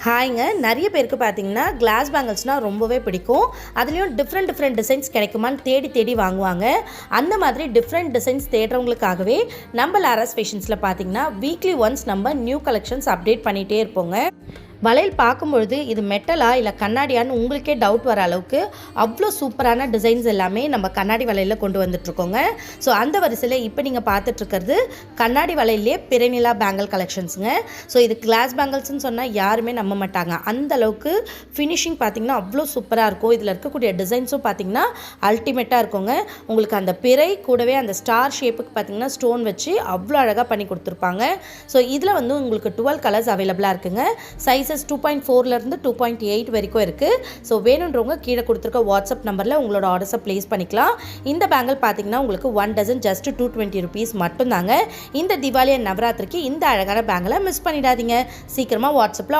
ஹாய்ங்க. நிறைய பேருக்கு பார்த்தீங்கன்னா கிளாஸ் பேங்கிள்ஸ்னால் ரொம்பவே பிடிக்கும். அதுலேயும் டிஃப்ரெண்ட் டிசைன்ஸ் கிடைக்குமான்னு தேடி தேடி வாங்குவாங்க. அந்த மாதிரி டிஃப்ரெண்ட் டிசைன்ஸ் தேடுறவங்களுக்காகவே நம்ம லாராஸ் ஃபேஷன்ஸில் பார்த்தீங்கன்னா வீக்லி ஒன்ஸ் நம்ம நியூ கலெக்ஷன்ஸ் அப்டேட் பண்ணிகிட்டே இருப்போங்க. வளையல் பார்க்கும்பொழுது இது மெட்டலா இல்லை கண்ணாடியான்னு உங்களுக்கே டவுட் வர அளவுக்கு அவ்வளோ சூப்பரான டிசைன்ஸ் எல்லாமே நம்ம கண்ணாடி வளையலில் கொண்டு வந்துட்ருக்கோங்க. ஸோ அந்த வரிசையில் இப்போ நீங்கள் பார்த்துட்ருக்கிறது கண்ணாடி வளையல்லே பிறைநிலா பேங்கிள் கலெக்ஷன்ஸுங்க. ஸோ இது கிளாஸ் பேங்கிள்ஸ்னு சொன்னால் யாருமே நம்ப மாட்டாங்க. அந்த அளவுக்கு ஃபினிஷிங் பார்த்திங்கன்னா அவ்வளோ சூப்பராக இருக்கும். இதில் இருக்கக்கூடிய டிசைன்ஸும் பார்த்திங்கன்னா அல்டிமேட்டாக இருக்குங்க. உங்களுக்கு அந்த பிறை கூடவே அந்த ஸ்டார் ஷேப்புக்கு பார்த்திங்கன்னா ஸ்டோன் வச்சு அவ்வளோ அழகாக பண்ணி கொடுத்துருப்பாங்க. ஸோ இதில் வந்து உங்களுக்கு 12 கலர்ஸ் அவைலபிளாக இருக்குங்க. சைஸஸ் 2.4லேருந்து 2.8 வரைக்கும் இருக்குது. ஸோ வேணுன்றவங்க கீழே கொடுத்துருக்க வாட்ஸ்அப் நம்பரில் உங்களோட ஆர்டர்ஸை ப்ளேஸ் பண்ணிக்கலாம். இந்த பேங்கிள் பார்த்தீங்கன்னா உங்களுக்கு 1 டசன் ஜஸ்ட் 220 rupees மட்டும்தாங்க. இந்த தீபாவளி நவராத்திரிக்கு இந்த அழகான பேங்கிளை மிஸ் பண்ணிடாதீங்க. சீக்கிரமாக வாட்ஸ்அப்பில்